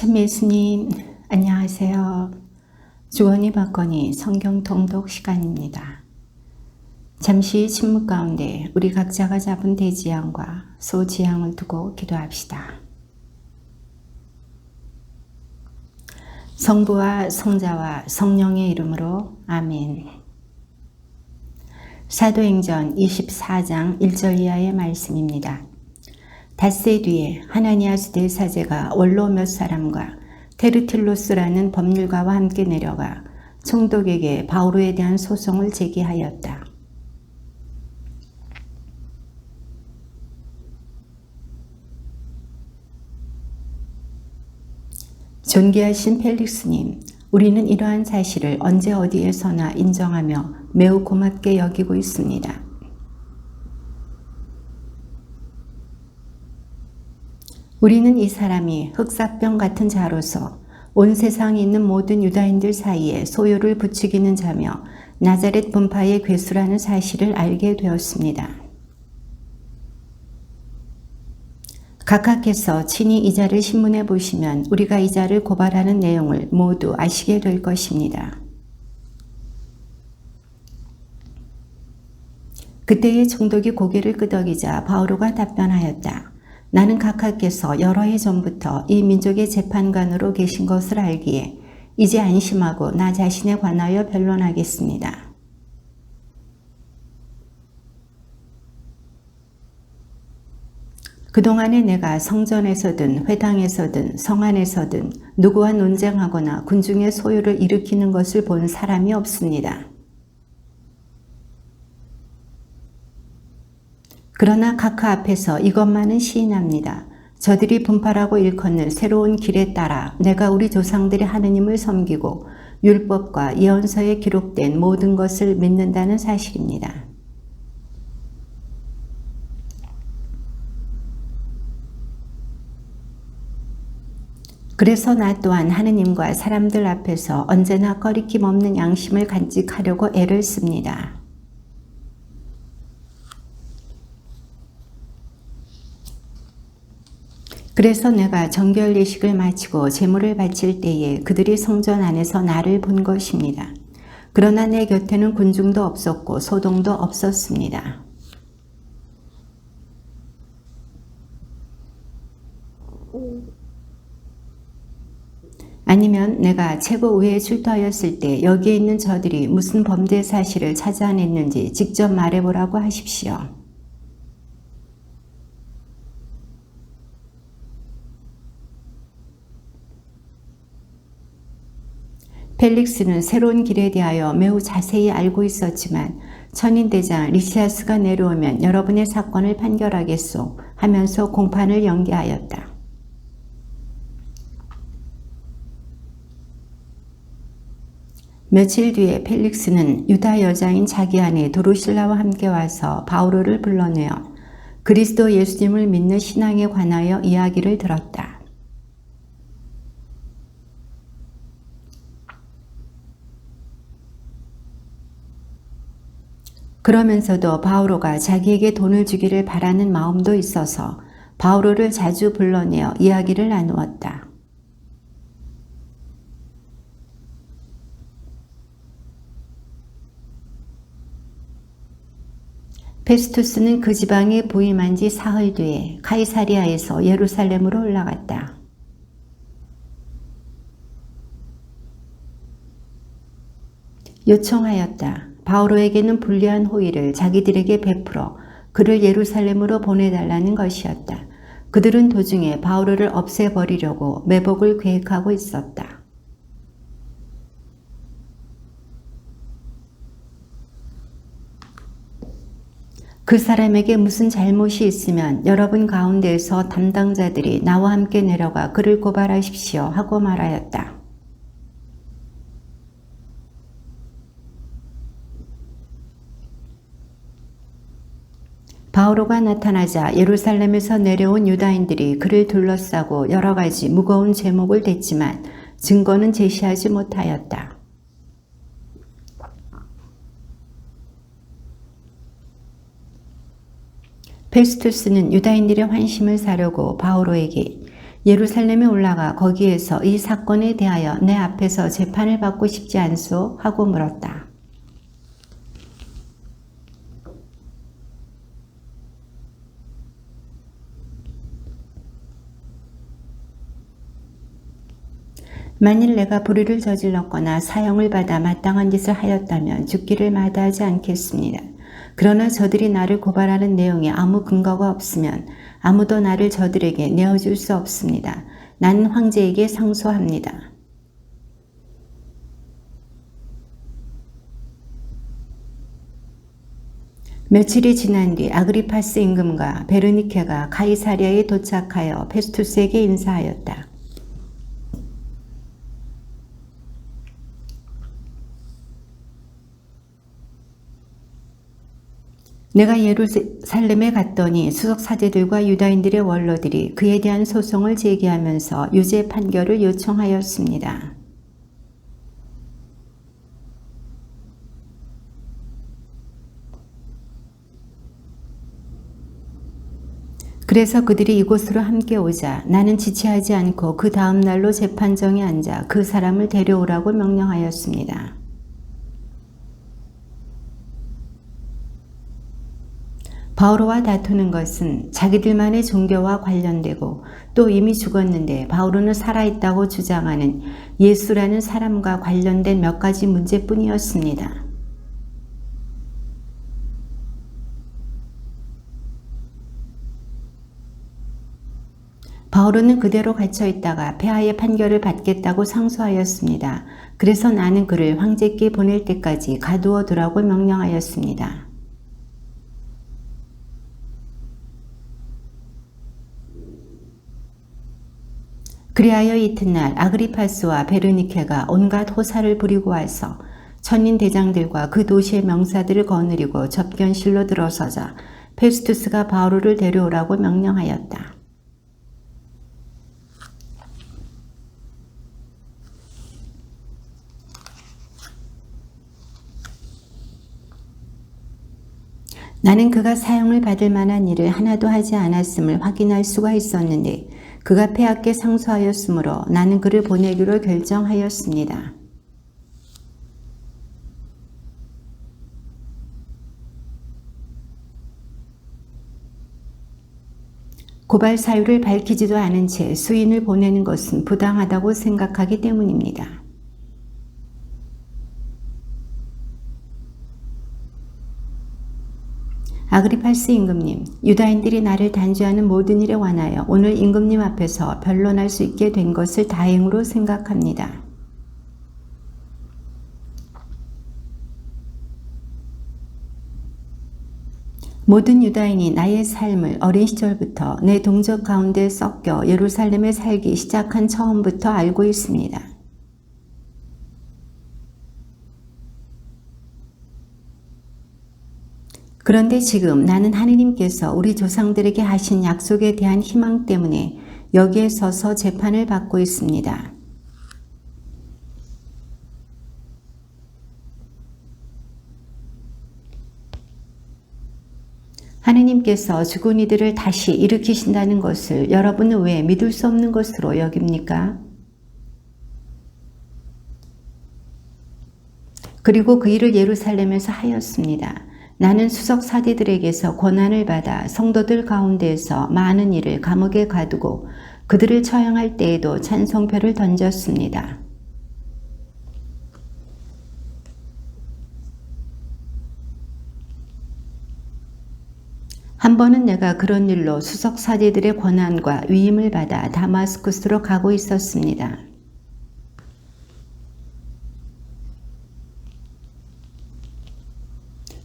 참 예수님, 안녕하세요. 주원이 받거니 성경 통독 시간입니다. 잠시 침묵 가운데 우리 각자가 잡은 대지향과 소지향을 두고 기도합시다. 성부와 성자와 성령의 이름으로 아멘. 사도행전 24장 1절 이하의 말씀입니다. 닷새 뒤에 하나니아스 대사제가 원로 몇 사람과 테르틸로스라는 법률가와 함께 내려가 총독에게 바오로에 대한 소송을 제기하였다. 존귀하신 펠릭스님, 우리는 이러한 사실을 언제 어디에서나 인정하며 매우 고맙게 여기고 있습니다. 우리는 이 사람이 흑사병 같은 자로서 온 세상에 있는 모든 유다인들 사이에 소요를 부추기는 자며 나자렛 분파의 괴수라는 사실을 알게 되었습니다. 각하께서 친히 이 자를 신문해 보시면 우리가 이 자를 고발하는 내용을 모두 아시게 될 것입니다. 그때의 총독이 고개를 끄덕이자 바오로가 답변하였다. 나는 각하께서 여러 해 전부터 이 민족의 재판관으로 계신 것을 알기에 이제 안심하고 나 자신에 관하여 변론하겠습니다. 그동안에 내가 성전에서든 회당에서든 성안에서든 누구와 논쟁하거나 군중의 소요를 일으키는 것을 본 사람이 없습니다. 그러나 각하 앞에서 이것만은 시인합니다. 저들이 분파라고 일컫는 새로운 길에 따라 내가 우리 조상들의 하느님을 섬기고 율법과 예언서에 기록된 모든 것을 믿는다는 사실입니다. 그래서 나 또한 하느님과 사람들 앞에서 언제나 꺼리낌 없는 양심을 간직하려고 애를 씁니다. 그래서 내가 정결 예식을 마치고 제물을 바칠 때에 그들이 성전 안에서 나를 본 것입니다. 그러나 내 곁에는 군중도 없었고 소동도 없었습니다. 아니면 내가 최고위에 출두하였을 때 여기에 있는 저들이 무슨 범죄 사실을 찾아냈는지 직접 말해보라고 하십시오. 펠릭스는 새로운 길에 대하여 매우 자세히 알고 있었지만 천인대장 리시아스가 내려오면 여러분의 사건을 판결하겠소 하면서 공판을 연기하였다. 며칠 뒤에 펠릭스는 유다 여자인 자기 아내 도루실라와 함께 와서 바오로를 불러내어 그리스도 예수님을 믿는 신앙에 관하여 이야기를 들었다. 그러면서도 바오로가 자기에게 돈을 주기를 바라는 마음도 있어서 바오로를 자주 불러내어 이야기를 나누었다. 페스투스는 그 지방에 부임한 지 사흘 뒤에 카이사리아에서 예루살렘으로 올라갔다. 요청하였다. 바오로에게는 불리한 호의를 자기들에게 베풀어 그를 예루살렘으로 보내달라는 것이었다. 그들은 도중에 바오로를 없애버리려고 매복을 계획하고 있었다. 그 사람에게 무슨 잘못이 있으면 여러분 가운데에서 담당자들이 나와 함께 내려가 그를 고발하십시오 하고 말하였다. 바오로가 나타나자 예루살렘에서 내려온 유다인들이 그를 둘러싸고 여러 가지 무거운 제목을 댔지만 증거는 제시하지 못하였다. 페스투스는 유다인들의 환심을 사려고 바오로에게 예루살렘에 올라가 거기에서 이 사건에 대하여 내 앞에서 재판을 받고 싶지 않소? 하고 물었다. 만일 내가 불의를 저질렀거나 사형을 받아 마땅한 짓을 하였다면 죽기를 마다하지 않겠습니다. 그러나 저들이 나를 고발하는 내용에 아무 근거가 없으면 아무도 나를 저들에게 내어줄 수 없습니다. 나는 황제에게 상소합니다. 며칠이 지난 뒤 아그리파스 임금과 베르니케가 가이사랴에 도착하여 페스투스에게 인사하였다. 내가 예루살렘에 갔더니 수석 사제들과 유다인들의 원로들이 그에 대한 소송을 제기하면서 유죄 판결을 요청하였습니다. 그래서 그들이 이곳으로 함께 오자 나는 지체하지 않고 그 다음 날로 재판정에 앉아 그 사람을 데려오라고 명령하였습니다. 바오로와 다투는 것은 자기들만의 종교와 관련되고 또 이미 죽었는데 바오로는 살아있다고 주장하는 예수라는 사람과 관련된 몇 가지 문제뿐이었습니다. 바오로는 그대로 갇혀 있다가 폐하의 판결을 받겠다고 상소하였습니다. 그래서 나는 그를 황제께 보낼 때까지 가두어 두라고 명령하였습니다. 그리하여 이튿날 아그리파스와 베르니케가 온갖 호사를 부리고 와서 천인 대장들과 그 도시의 명사들을 거느리고 접견실로 들어서자 페스투스가 바오로를 데려오라고 명령하였다. 나는 그가 사형을 받을 만한 일을 하나도 하지 않았음을 확인할 수가 있었는데 그가 폐하께 상소하였으므로 나는 그를 보내기로 결정하였습니다. 고발 사유를 밝히지도 않은 채 수인을 보내는 것은 부당하다고 생각하기 때문입니다. 아그리파스 임금님, 유다인들이 나를 단죄하는 모든 일에 관하여 오늘 임금님 앞에서 변론할 수 있게 된 것을 다행으로 생각합니다. 모든 유다인이 나의 삶을 어린 시절부터 내 동족 가운데 섞여 예루살렘에 살기 시작한 처음부터 알고 있습니다. 그런데 지금 나는 하느님께서 우리 조상들에게 하신 약속에 대한 희망 때문에 여기에 서서 재판을 받고 있습니다. 하느님께서 죽은 이들을 다시 일으키신다는 것을 여러분은 왜 믿을 수 없는 것으로 여깁니까? 그리고 그 일을 예루살렘에서 하였습니다. 나는 수석 사제들에게서 권한을 받아 성도들 가운데에서 많은 이를 감옥에 가두고 그들을 처형할 때에도 찬송표를 던졌습니다. 한 번은 내가 그런 일로 수석 사제들의 권한과 위임을 받아 다마스쿠스로 가고 있었습니다.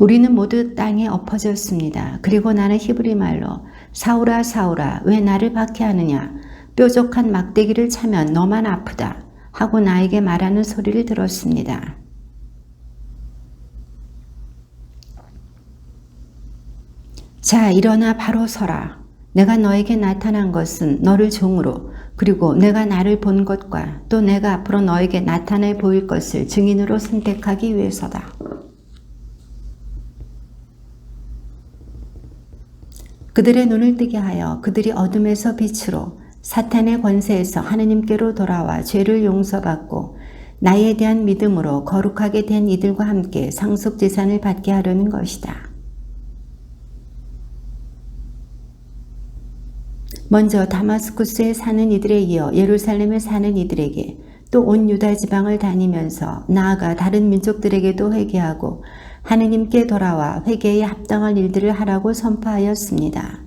우리는 모두 땅에 엎어졌습니다. 그리고 나는 히브리 말로 사울아 사울아 왜 나를 박해하느냐 뾰족한 막대기를 차면 너만 아프다 하고 나에게 말하는 소리를 들었습니다. 자 일어나 바로 서라. 내가 너에게 나타난 것은 너를 종으로 그리고 내가 나를 본 것과 또 내가 앞으로 너에게 나타내 보일 것을 증인으로 선택하기 위해서다. 그들의 눈을 뜨게 하여 그들이 어둠에서 빛으로 사탄의 권세에서 하느님께로 돌아와 죄를 용서받고 나에 대한 믿음으로 거룩하게 된 이들과 함께 상속재산을 받게 하려는 것이다. 먼저 다마스쿠스에 사는 이들에 이어 예루살렘에 사는 이들에게 또 온 유다 지방을 다니면서 나아가 다른 민족들에게도 회개하고 하느님께 돌아와 회개에 합당한 일들을 하라고 선포하였습니다.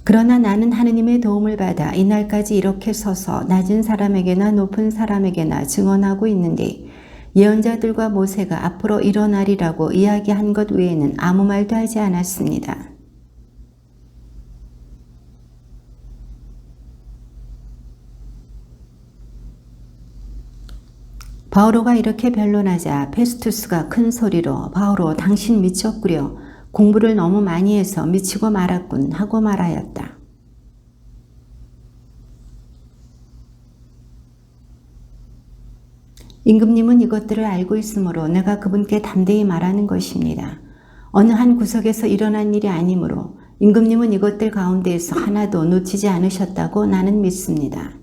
그러나 나는 하느님의 도움을 받아 이날까지 이렇게 서서 낮은 사람에게나 높은 사람에게나 증언하고 있는데 예언자들과 모세가 앞으로 일어나리라고 이야기한 것 외에는 아무 말도 하지 않았습니다. 바오로가 이렇게 변론하자 페스투스가 큰 소리로 바오로 당신 미쳤구려. 공부를 너무 많이 해서 미치고 말았군 하고 말하였다. 임금님은 이것들을 알고 있으므로 내가 그분께 담대히 말하는 것입니다. 어느 한 구석에서 일어난 일이 아니므로 임금님은 이것들 가운데에서 하나도 놓치지 않으셨다고 나는 믿습니다.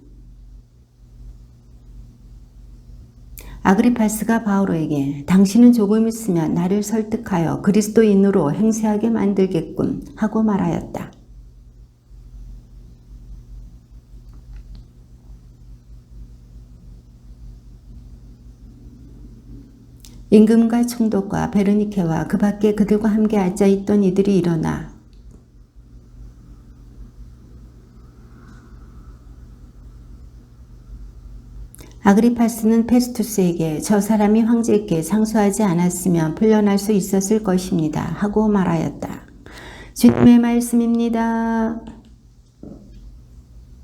아그리파스가 바오로에게 당신은 조금 있으면 나를 설득하여 그리스도인으로 행세하게 만들겠군 하고 말하였다. 임금과 총독과 베르니케와 그 밖에 그들과 함께 앉아있던 이들이 일어나 아그리파스는 페스투스에게 저 사람이 황제께 상소하지 않았으면 풀려날 수 있었을 것입니다 하고 말하였다. 주님의 말씀입니다.